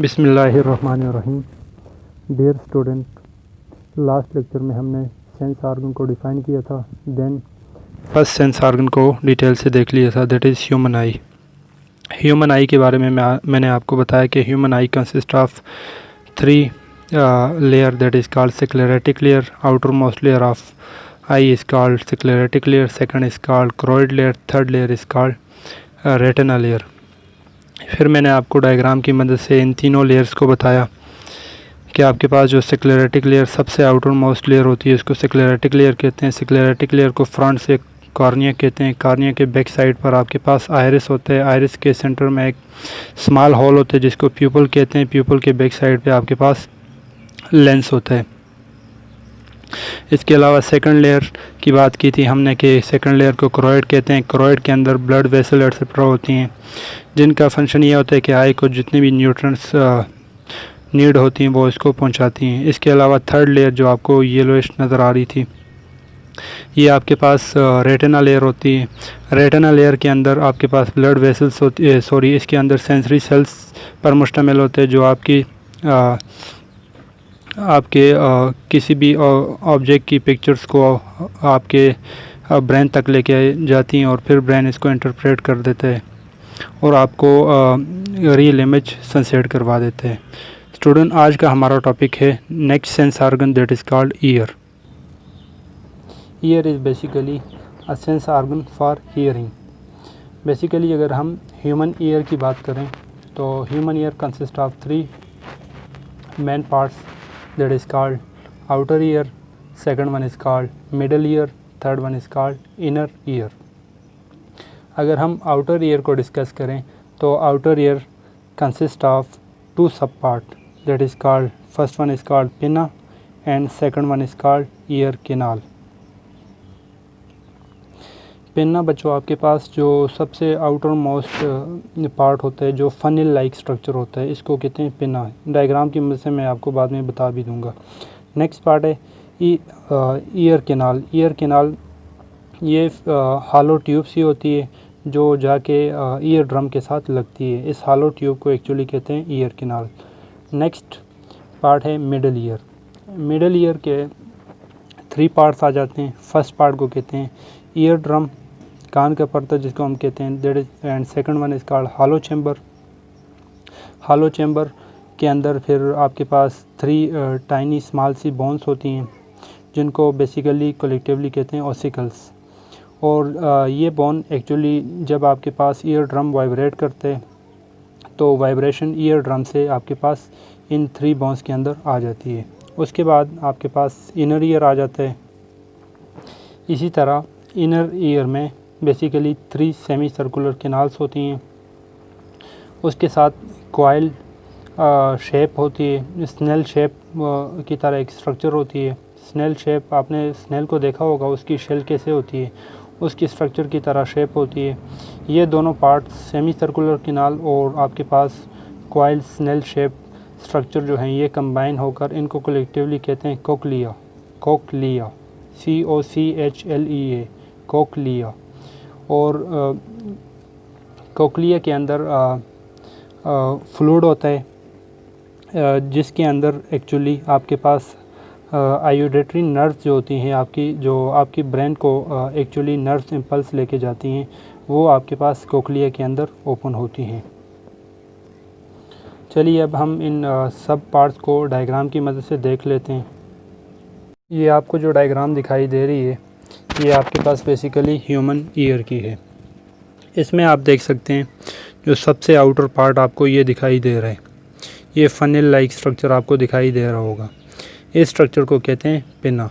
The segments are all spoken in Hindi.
बिस्मिल्लाहिर्रहमानिर्रहीम। डियर स्टूडेंट, लास्ट लेक्चर में हमने सेंस ऑर्गन को डिफ़ाइन किया था। देन फर्स्ट सेंस ऑर्गन को डिटेल से देख लिया था, that is human eye. Human eye के बारे में मैंने आपको बताया कि human eye consist of three layer, that is called sclerotic layer. Outermost layer of eye is called sclerotic layer, second is called choroid layer, third layer is called retina layer. फिर मैंने आपको डायग्राम की मदद से इन तीनों लेयर्स को बताया कि आपके पास जो स्क्लेरेटिक लेयर सबसे आउटर मोस्ट लेयर होती है, इसको स्क्लेरेटिक लेयर कहते हैं। स्क्लेरेटिक लेयर को फ्रंट से कॉर्निया कहते हैं। कॉर्निया के बैक साइड पर आपके पास आयरिस होता है। आयरिस के सेंटर में एक स्मॉल होल होता है जिसको प्यूपल कहते हैं। प्यूपल के बैक साइड पे आपके पास लेंस होता है। इसके अलावा सेकंड लेयर की बात की थी हमने कि सेकंड लेयर को क्रोइड कहते हैं। क्रोइड के अंदर ब्लड वेसल एक्सेट्रा होती हैं जिनका फंक्शन ये होता है कि आई को जितने भी न्यूट्रिएंट्स नीड होती हैं वो इसको पहुंचाती हैं। इसके अलावा थर्ड लेयर जो आपको येलोइश नज़र आ रही थी, ये आपके पास रेटिना लेयर होती है। रेटिना लेयर के अंदर आपके पास ब्लड वेसल्स होती है, इसके अंदर सेंसरी सेल्स पर मुश्तमिल होते हैं जो आपके किसी भी ऑब्जेक्ट की पिक्चर्स को आपके ब्रेन तक लेके जाती हैं और फिर ब्रेन इसको इंटरप्रेट कर देता है और आपको रियल इमेज सेंसेट करवा देते हैं। स्टूडेंट, आज का हमारा टॉपिक है next sense organ, that is called ear. Ear is basically a sense organ for hearing. Basically अगर हम ह्यूमन ईयर की बात करें तो human ear consist of three main parts, that is called outer ear, second one is called middle ear, third one is called inner ear. अगर हम आउटर ईयर को डिस्कस करें तो outer ear consist of two sub part, that is called first one is called पिना and second one is called ear canal. पिना बच्चों आपके पास जो सबसे आउटर मोस्ट पार्ट होता है, जो फनिल लाइक स्ट्रक्चर होता है, इसको कहते हैं पिना। डायग्राम की मदद से मैं आपको बाद में बता भी दूंगा। नेक्स्ट पार्ट है ईयर कैनाल। ईयर कैनाल ये हॉलो ट्यूब सी होती है जो जाके ईयर ड्रम के साथ लगती है। इस हॉलो ट्यूब को एक्चुअली कहते हैं ईयर कैनाल। नेक्स्ट पार्ट है मिडल ईयर। मिडल ईयर के थ्री पार्ट्स आ जाते हैं। फर्स्ट पार्ट को कहते हैं ईयर ड्रम, कान का पर्दा जिसको हम कहते हैं, that is, and second one is called hollow chamber. Hollow chamber के अंदर फिर आपके पास three tiny small C bones होती हैं जिनको बेसिकली कलेक्टिवली कहते हैं ऑसिकल्स। और ये बोन एक्चुअली जब आपके पास ईयर ड्रम वाइब्रेट करते हैं तो वाइब्रेशन ईयर ड्रम से आपके पास इन थ्री बोन्स के अंदर आ जाती है। उसके बाद आपके पास इनर ईयर आ जाता है। इसी तरह इनर ईयर में basically three semi circular canals होती हैं। उसके साथ कॉइल शेप होती है, स्नेल शेप की तरह एक स्ट्रक्चर होती है। स्नेल शेप, आपने स्नेल को देखा होगा, उसकी शेल कैसे होती है, उसकी स्ट्रक्चर की तरह शेप होती है। ये दोनों पार्ट सेमी सर्कुलर कैनाल और आपके पास कॉइल स्नेल शेप स्ट्रक्चर जो हैं ये कंबाइन होकर इनको कलेक्टिवली कहते हैं कोक्लिया। Cochlea, COCHLEA, cochlea. और कोक्लिया के अंदर फ्लूइड होता है जिसके अंदर एक्चुअली आपके पास आयोडेटरी नर्व्स जो होती हैं आपकी ब्रेन को एक्चुअली नर्व्स इम्पल्स लेके जाती हैं, वो आपके पास कोक्लिया के अंदर ओपन होती हैं। चलिए अब हम इन सब पार्ट्स को डायग्राम की मदद से देख लेते हैं। ये आपको जो डायग्राम दिखाई दे रही है ये आपके पास बेसिकली ह्यूमन ईयर की है। इसमें आप देख सकते हैं जो सबसे आउटर पार्ट आपको ये दिखाई दे रहा है, ये फनिल लाइक स्ट्रक्चर आपको दिखाई दे रहा होगा। इस स्ट्रक्चर को कहते हैं पिना।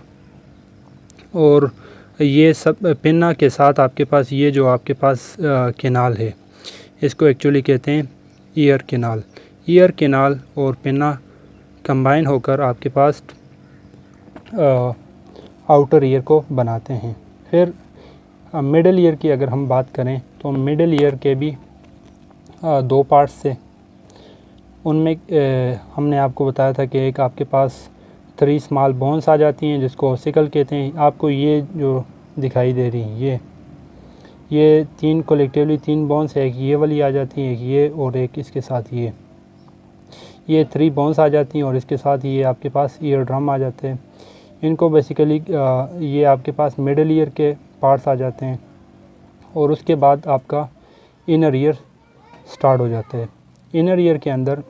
और ये सब पिना के साथ आपके पास ये जो आपके पास कैनाल है इसको एक्चुअली कहते हैं ईयर कैनाल। ईयर कैनाल और पिना कंबाइन होकर आपके पास आउटर ईयर को बनाते हैं। फिर मिडल ईयर की अगर हम बात करें तो मिडल ईयर के भी दो पार्ट्स थे। उनमें हमने आपको बताया था कि एक आपके पास थ्री स्मॉल बोन्स आ जाती हैं जिसको ऑसिकल कहते हैं। आपको ये जो दिखाई दे रही हैं ये तीन कलेक्टिवली तीन बोन्स है, एक ये वाली आ जाती है, एक ये और एक इसके साथ ये। ये 3 बोन्स आ जाती हैं और इसके साथ ये आपके पास ईयर ड्रम आ जाते हैं। इनको बेसिकली ये आपके पास मिडल ईयर के पार्ट्स आ जाते हैं और उसके बाद आपका इनर ईयर स्टार्ट हो जाता है। इनर ईयर के अंदर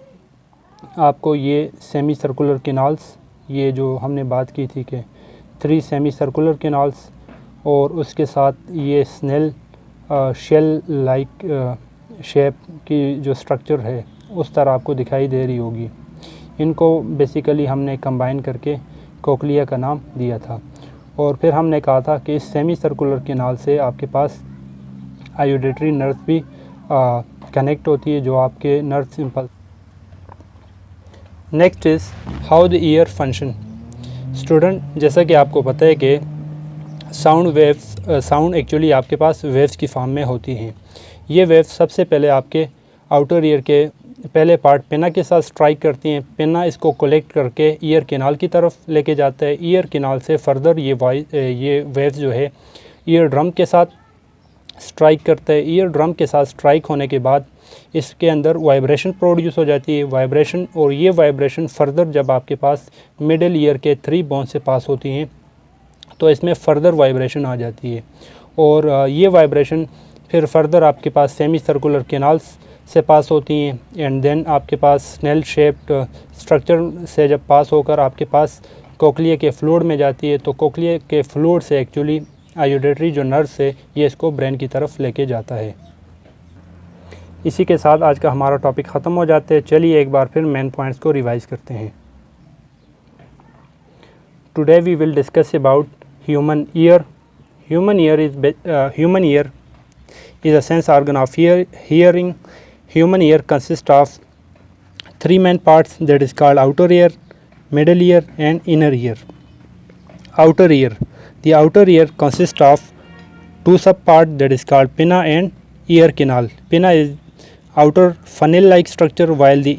आपको ये सेमी सर्कुलर कैनाल्स, ये जो हमने बात की थी कि 3 सेमी सर्कुलर कैनाल्स और उसके साथ ये स्नेल शेल लाइक शेप की जो स्ट्रक्चर है उस तरह आपको दिखाई दे रही होगी। इनको बेसिकली हमने कंबाइन करके कोक्लिया का नाम दिया था। और फिर हमने कहा था कि इस सेमी सर्कुलर कैनाल से आपके पास आयोडेटरी नर्व भी कनेक्ट होती है, जो आपके nerve simple. Next is how the year function. Student, जैसा कि आपको पता है कि साउंड एक्चुअली आपके पास वेव्स की फॉर्म में होती हैं। ये वेव्स सबसे पहले आपके आउटर ईयर के पहले पार्ट पिना के साथ स्ट्राइक करती हैं। पिना इसको कलेक्ट करके ईयर कैनाल की तरफ लेके जाता है। ईयर कैनाल से फर्दर ये वेव्स जो है ईयर ड्रम के साथ स्ट्राइक करता है। ईयर ड्रम के साथ स्ट्राइक होने के बाद इसके अंदर वाइब्रेशन प्रोड्यूस हो जाती है। वाइब्रेशन, और ये वाइब्रेशन फर्दर जब आपके पास मिडिल ईयर के 3 बोन से पास होती हैं तो इसमें फ़र्दर वाइब्रेशन आ जाती है। और ये वाइब्रेशन फिर फर्दर आपके पास सेमी सर्कुलर कैनाल्स से पास होती हैं एंड देन आपके पास स्नेल शेप्ड स्ट्रक्चर से जब पास होकर आपके पास कोक्लिया के फ्लूइड में जाती है, तो कोक्लिया के फ्लूइड से एक्चुअली आयोडेटरी जो नर्व है ये इसको ब्रेन की तरफ लेके जाता है। इसी के साथ आज का हमारा टॉपिक ख़त्म हो जाता है। चलिए एक बार फिर मेन पॉइंट्स को रिवाइज़ करते हैं। Today we will discuss about human ear. Human ear is a sense organ of hearing. Human ear consists of 3 main parts, that is called outer ear, middle ear and inner ear. Outer ear. The outer ear consists of 2 subparts, that is called pinna and ear canal. Pinna is outer funnel-like structure while the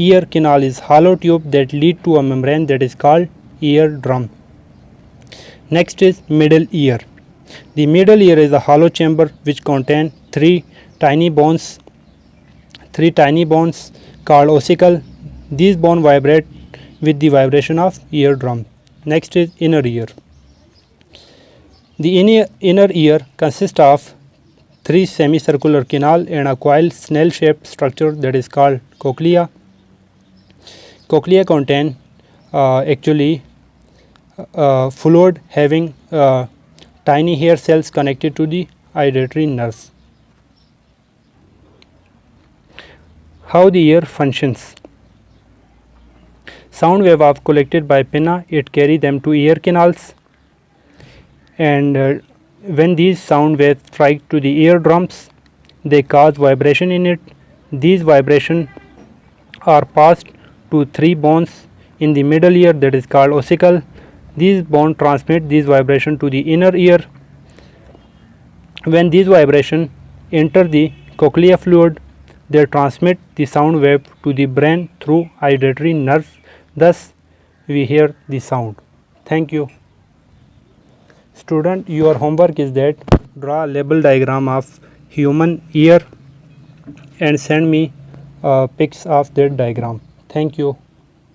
ear canal is hollow tube that lead to a membrane that is called ear drum. Next is middle ear. The middle ear is a hollow chamber which contains 3 tiny bones called ossicle. These bones vibrate with the vibration of eardrum. Next is inner ear. The inner ear consists of 3 semicircular canal and a coiled snail-shaped structure that is called cochlea. Cochlea contain actually fluid having tiny hair cells connected to the auditory nerves. How the ear functions. Sound wave are collected by pinna. It carry them to ear canals, and when these sound waves strike to the eardrums, they cause vibration in it. These vibrations are passed to 3 bones in the middle ear that is called ossicle. These bones transmit these vibrations to the inner ear. When these vibrations enter the cochlear fluid, they transmit the sound wave to the brain through auditory nerves. Thus, we hear the sound. Thank you. Student, your homework is that draw a label diagram of human ear and send me pics of that diagram. Thank you.